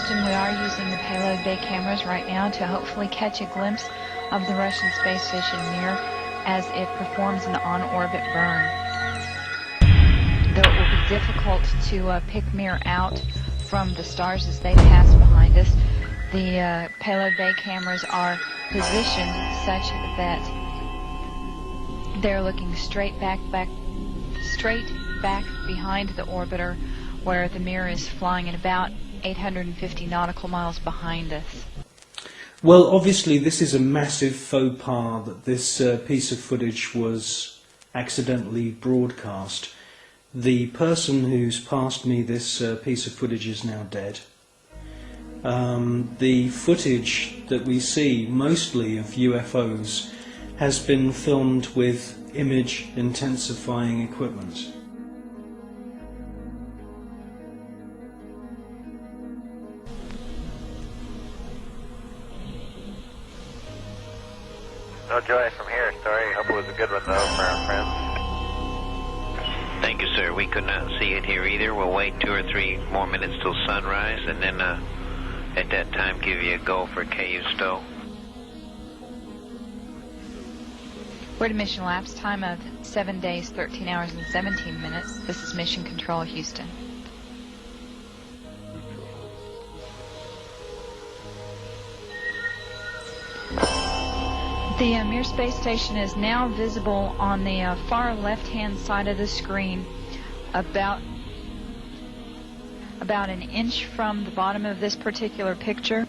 Houston, we are using the payload bay cameras right now to hopefully catch a glimpse of the Russian space station Mir as it performs an on-orbit burn. Though it will be difficult to pick Mir out from the stars as they pass behind us, the payload bay cameras are positioned such that they're looking straight back behind the orbiter, where the Mir is flying at about 850 nautical miles behind us. Well, obviously this is a massive faux pas that this piece of footage was accidentally broadcast. The person who's passed me this piece of footage is now dead. The footage that we see, mostly of UFOs, has been filmed with image intensifying equipment. No joy from here, sorry. Hope it was a good one though for our friends. Thank you, sir. We could not see it here either. We'll wait 2 or 3 more minutes till sunrise, and then at that time give you a go for KU stow. We're at a mission elapsed time of 7 days, 13 hours, and 17 minutes. This is Mission Control, Houston. The Mir space station is now visible on the far left-hand side of the screen, about an inch from the bottom of this particular picture.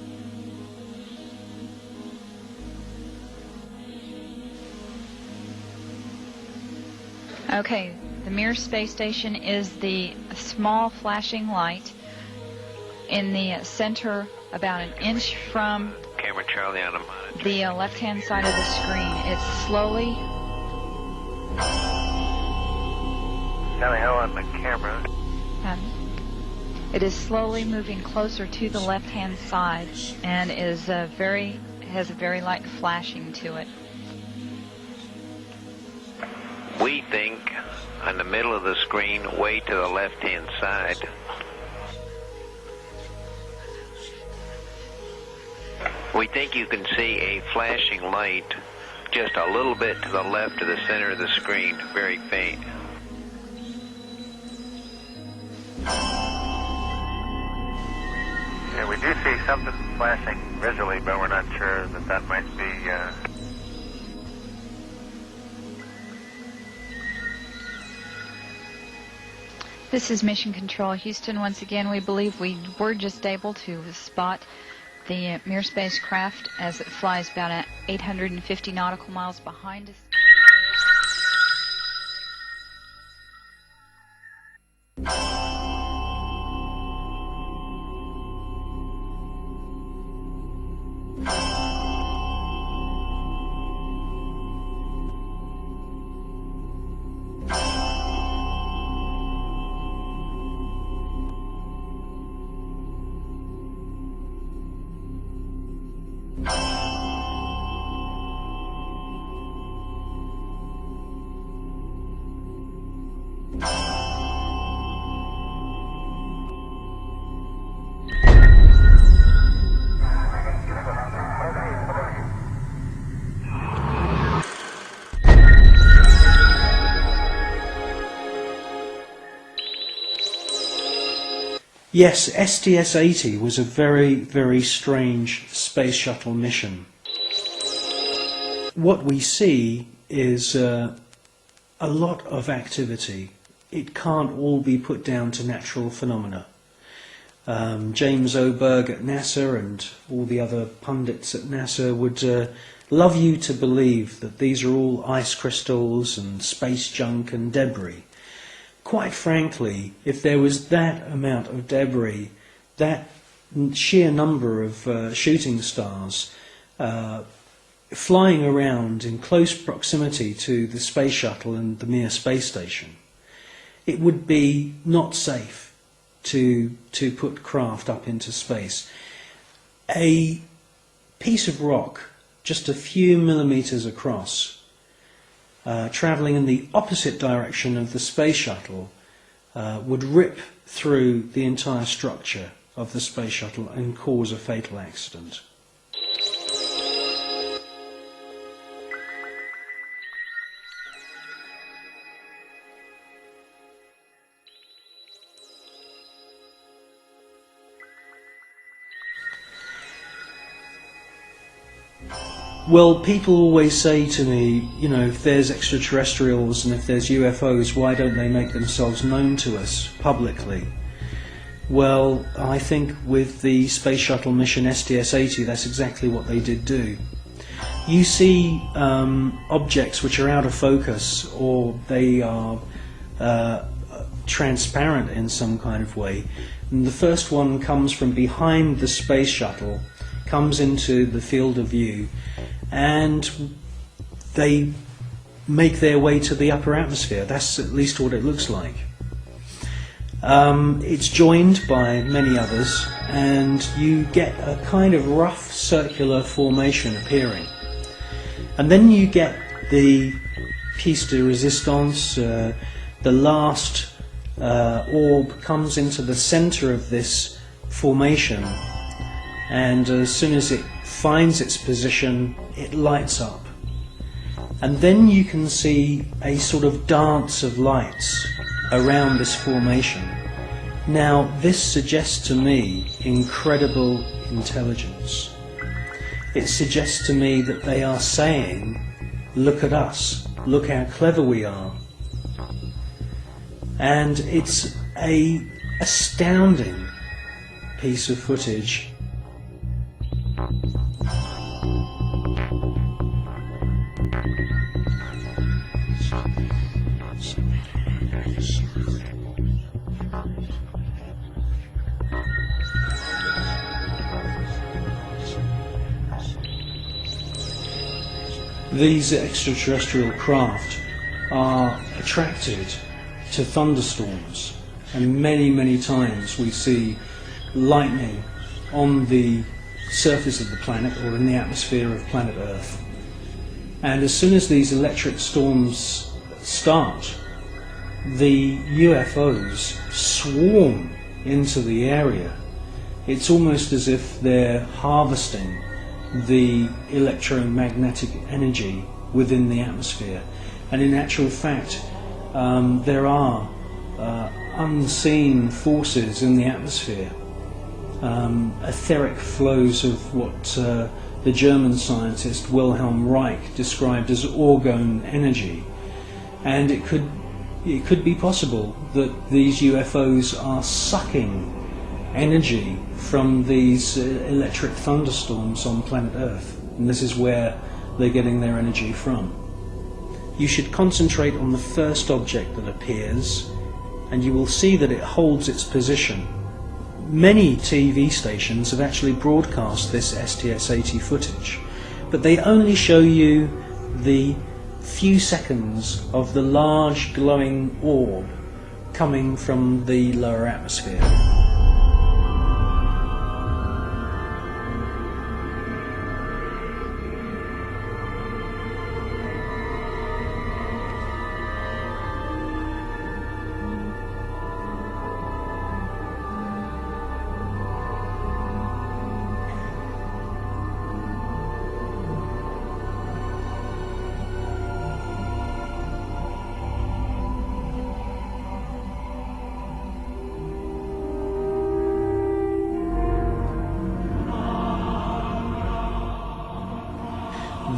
Okay, the Mir space station is the small flashing light in the center, about an inch from Camera Charlie on the monitor. The left-hand side of the screen. It's slowly... Charlie Hill on the camera. It is slowly moving closer to the left-hand side and is has a very light flashing to it. We think on the middle of the screen, way to the left-hand side. We think you can see a flashing light just a little bit to the left of the center of the screen, very faint. Yeah, we do see something flashing visually, but we're not sure that might be... This is Mission Control, Houston. Once again, we believe we were just able to spot the Mir spacecraft as it flies about 850 nautical miles behind us. Yes, STS-80 was a very, very strange space shuttle mission. What we see is a lot of activity. It can't all be put down to natural phenomena. James Oberg at NASA and all the other pundits at NASA would love you to believe that these are all ice crystals and space junk and debris. Quite frankly, if there was that amount of debris, that sheer number of shooting stars flying around in close proximity to the space shuttle and the Mir space station, it would be not safe to put craft up into space. A piece of rock just a few millimeters across, travelling in the opposite direction of the space shuttle, would rip through the entire structure of the space shuttle and cause a fatal accident. Well, people always say to me, you know, if there's extraterrestrials and if there's UFOs, why don't they make themselves known to us publicly? Well, I think with the space shuttle mission STS-80, that's exactly what they did do. You see objects which are out of focus, or they are transparent in some kind of way. And the first one comes from behind the space shuttle, comes into the field of view, and they make their way to the upper atmosphere. That's at least what it looks like. It's joined by many others, and you get a kind of rough circular formation appearing. And then you get the piece de resistance, the last orb comes into the center of this formation, and as soon as it finds its position, it lights up. And then you can see a sort of dance of lights around this formation. Now, this suggests to me incredible intelligence. It suggests to me that they are saying, look at us, look how clever we are. And it's an astounding piece of footage. These extraterrestrial craft are attracted to thunderstorms, and many times we see lightning on the surface of the planet or in the atmosphere of planet Earth. And as soon as these electric storms start, the UFOs swarm into the area. It's almost as if they're harvesting the electromagnetic energy within the atmosphere. And in actual fact, there are unseen forces in the atmosphere, etheric flows of what the German scientist Wilhelm Reich described as orgone energy. And it could be possible that these UFOs are sucking energy from these electric thunderstorms on planet Earth, and this is where they're getting their energy from. You should concentrate on the first object that appears, and you will see that it holds its position. Many TV stations have actually broadcast this STS-80 footage, but they only show you the few seconds of the large glowing orb coming from the lower atmosphere.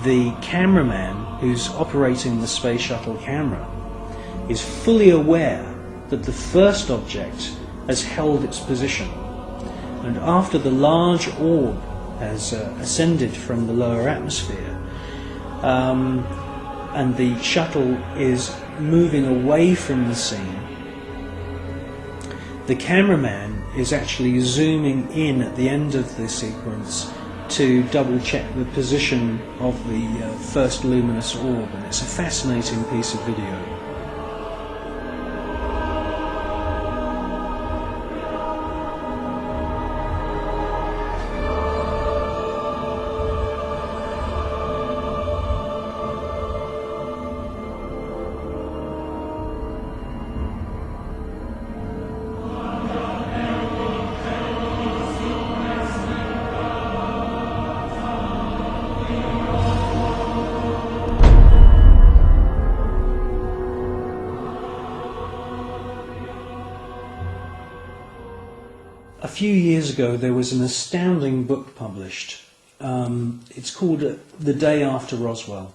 The cameraman who's operating the space shuttle camera is fully aware that the first object has held its position, and after the large orb has ascended from the lower atmosphere and the shuttle is moving away from the scene, the cameraman is actually zooming in at the end of the sequence to double check the position of the first luminous orb, and it's a fascinating piece of video. a few years ago there was an astounding book published. It's called The Day After Roswell.